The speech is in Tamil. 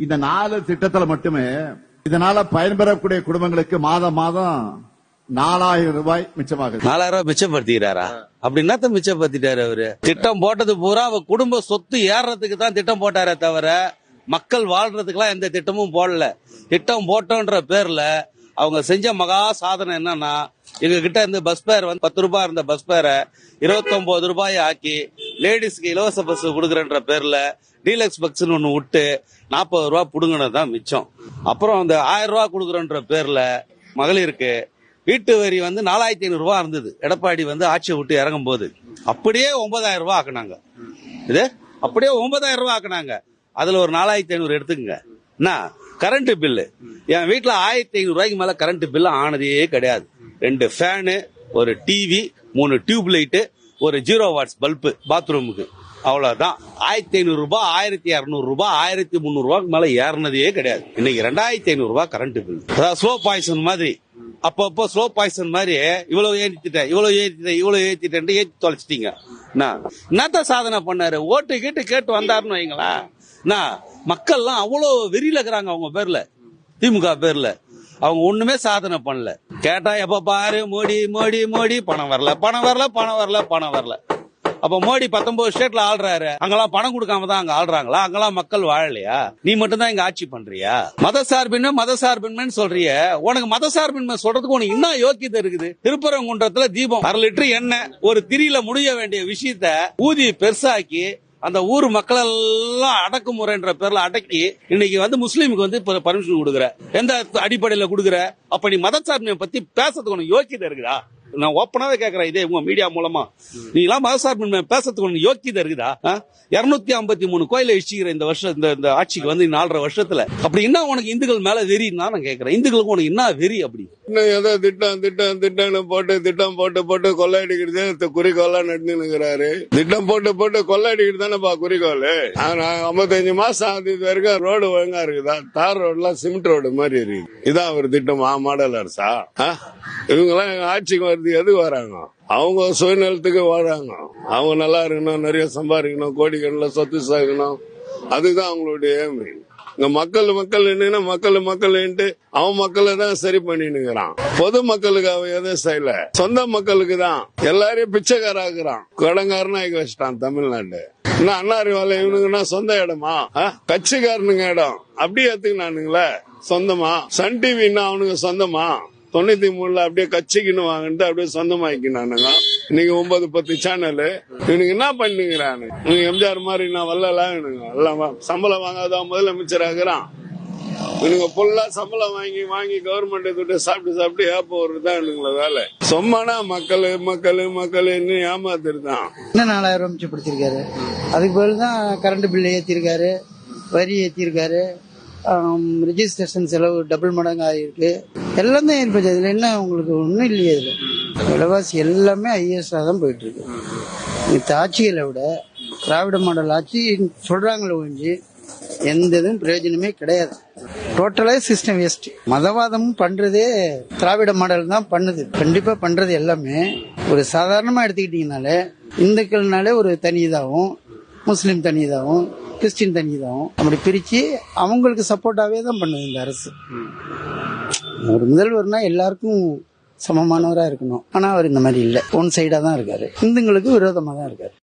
இந்த 4 திட்டத்துல மட்டுமே இதனால பயன்பெறக்கூடிய குடும்பங்களுக்கு மாதம் 4000 ரூபாய் மிச்சமாகுது. 4000 ரூபாய் மிச்சப்படுத்திக்கிறாரா? அப்படி என்னத்த மிச்சப்படுத்திட்டாரு அவரு? திட்டம் போட்டது பூரா அவ குடும்ப சொத்து ஏறதுக்கு தான் திட்டம் போட்டாரே தவிர மக்கள் வாழ்றதுக்கெல்லாம் எந்த திட்டமும் போடல. திட்டம் போட்டோன்ற பேர்ல அவங்க செஞ்ச மகா சாதனை என்னன்னா, எங்க கிட்ட இருந்து பஸ் பேர் 10 ரூபாய் இருந்த பஸ் பேரை 29 ரூபாய் ஆக்கி லேடிஸ்க்கு இலவச பஸ் கொடுக்கறன்ற பேர்ல டீலக்ஸ் பஸ் ஒண்ணு விட்டு 40 ரூபாய் புடுங்கினதுதான் மிச்சம். அப்புறம் அந்த 1000 ரூபாய் கொடுக்கறன்ற பேர்ல மகளிருக்கு வீட்டு வரி 4500 ரூபாய் இருந்தது. எடப்பாடி ஆட்சியை விட்டு இறங்கும் போது அப்படியே 9000 ரூபாய் ஆக்குனாங்க. இது அப்படியே 9000 ரூபாய் ஆக்குனாங்க. அதுல ஒரு 4500 எடுத்துக்கங்க. என்ன கரண்ட் பில்லு? என் வீட்டுல 1500 ரூபாய்க்கு மேல கரண்ட் பில்லு ஆனதே கிடையாது. 2 ஃபேனு, ஒரு டிவி, 3 டியூப் லைட்டு, ஒரு 0 வாட்ஸ் பல்பு பாத்ரூமுக்கு, அவ்வளவுதான். 1500 ரூபாய், 1200 ரூபாய், 1300 ரூபாய்க்கு மேல ஏறினதே கிடையாது. இன்னைக்கு 2500 ரூபாய் கரண்ட் பில். அதாவது ஸ்லோ பாய்சன் மாதிரி, அப்பப்போ ஸ்லோ பாய்சன் மாதிரி இவ்வளவு ஏத்திட்டேன் ஏத்தி தொலைச்சிட்டீங்க. என்னத்த சாதனை பண்ணாரு? ஓட்டு கேட்டு வந்தாருன்னு வைங்களா. மக்கள்லாம் அவ்வளவு வெறியில இருக்கிறாங்க அவங்க பேர்ல, திமுக பேர்ல. அவங்க ஒண்ணுமே சாதனை பண்ணல. கேட்டா எப்ப பாரு மோடி மோடி மோடி, பணம் வரல. அப்ப மோடி 19 ஸ்டேட்ல ஆள்றாரு. அங்கெல்லாம் பணம் கொடுக்காம தான் அங்க ஆள்றாங்களா? அங்கெல்லாம் மக்கள் வாழலையா? நீ மட்டும் தான் இங்க ஆட்சி பண்றியா? மதசார்பின்மை சொல்றிய. உனக்கு மதசார்பின்மை சொல்றதுக்கு உனக்கு என்ன யோக்கியதை இருக்குது? திருப்பரங்குன்றத்துல தீபம் 1/2 லிட்டர் எண்ணெய் ஒரு திரியில முடிய வேண்டிய விஷயத்த ஊதி பெருசாக்கி அந்த ஊர் மக்கள் எல்லாம் அடக்குமுறைன்ற பேர்ல அடக்கி இன்னைக்கு முஸ்லீமுக்கு பர்மிஷன் கொடுக்குற. எந்த அடிப்படையில கொடுக்குற? அப்ப நீ மதசார்பின்மை பத்தி பேசுறதுக்கு உனக்கு யோக்கியதை இருக்குதா? நான் ஓப்பனாவே கேட்கிறேன், இதே உங்க மீடியா மூலமா. நீ எல்லாம் மதசார்பின்மை பேசுறதுக்கு ஒண்ணு யோக்கியதை இருக்குதா? 253 கோயிலை இஷ்டிக்கிற இந்த வருஷம், இந்த ஆட்சிக்கு 4.5 வருஷத்துல. அப்படி என்ன உனக்கு இந்துக்கள் மேல வெறின்னு நான் கேட்கிறேன். இந்துக்களுக்கு உனக்கு என்ன வெறி? அப்படி ஏதோ திட்டம் போட்டு கொள்ளையடிக்கிறது குறிக்கோளா நடந்துக்கிறாரு. திட்டம் போட்டு கொள்ளையடிக்கிறது தானேப்பா குறிக்கோள். 55 மாசம் ஆகுது, இது வரைக்கும் ரோடு ஒழுங்கா இருக்குதா? தார் ரோடுலாம் சிமெண்ட் ரோடு மாதிரி இருக்கு. இதான் ஒரு திட்டமா? மாடல் அரசா? இவங்க எல்லாம் ஆட்சிக்கு வருது எது வராங்க? அவங்க சுயநலத்துக்கு வராங்க. அவங்க நல்லா இருக்கணும், நிறைய சம்பாதிக்கணும், கோடிக்கணக்கில் சொத்து சேர்க்கணும். அதுதான் அவங்களுடைய ஏம். இங்க மக்கள் என்னன்னா மக்கள் அவன் மக்களை தான் சரி பண்ணினுங்கிறான். பொது மக்களுக்கு அவன் எதுவும் செய்யல. சொந்த மக்களுக்கு தான் எல்லாரையும் பிச்சைக்காராக்குறான், கடங்காரனா ஆகி வச்சிட்டான் தமிழ்நாடு. என்ன அண்ணாரி வேலை இவனுங்கன்னா சொந்த இடமா? கட்சிக்காரனுங்க இடம் அப்படியே ஏத்துக்கினானுங்களே சொந்தமா. சன் டிவின்னா அவனுக்கு சொந்தமா? 93ல அப்படியே கட்சிக்குன்னு வாங்கிட்டு அப்படியே சொந்தமாக்கினானுங்க. இன்னைக்கு 9-10 சேனல். இவனுக்கு என்ன பண்ணுங்கிறானு? எம்ஜிஆர் மாதிரி நான் வல்லலாம் சம்பளம் வாங்காத முதலமைச்சர் ஆகுறான். இவனுங்க ஃபுல்லா சம்பளம் வாங்கி கவர்மெண்ட் விட்டு சாப்பிட்டு ஏப்ப வருதுதான் இவனுங்கள வேலை. சொம்மானா மக்கள் இன்னும் ஏமாத்திருந்தான். என்ன 4000 ரூபாய் மிச்சப்படுத்திருக்காரு. அதுக்கு பதில் தான் கரண்ட் பில் ஏத்திருக்காரு, வரி ஏத்திருக்காரு, ரெஜிஸ்ட்ரேஷன் செலவு டபுள் மடங்கு ஆகிருக்கு. எல்லாம் தான் ஏற்படுது. இதுல என்ன உங்களுக்கு ஒன்றும் இல்லையே. இதுல விலைவாசி எல்லாமே ஹையஸ்டா தான் போயிட்டு இருக்கு. இந்த ஆட்சிகளை விட திராவிட மாடல் ஆட்சி சொல்றாங்களே ஒழிஞ்சு எந்த இதுவும் பிரயோஜனமே கிடையாது. டோட்டலா சிஸ்டம் வேஸ்ட். மதவாதமும் பண்றதே திராவிட மாடல் தான் பண்ணுது. கண்டிப்பா பண்றது எல்லாமே ஒரு சாதாரணமா எடுத்துக்கிட்டீங்கனாலே இந்துக்கள்னாலே ஒரு தனி இதாகவும், முஸ்லீம் தனி இதாகவும், கிறிஸ்டின் தனி இதாகவும் அப்படி பிரிச்சு அவங்களுக்கு சப்போர்ட்டாவே தான் பண்ணுது இந்த அரசு. ஒரு முதல்வர்னா எல்லாருக்கும் சமமானவரா இருக்கணும். ஆனா அவர் இந்த மாதிரி இல்ல, ஒன் சைடா தான் இருக்காரு. இந்துங்களுக்கு விரோதமா தான் இருக்காரு.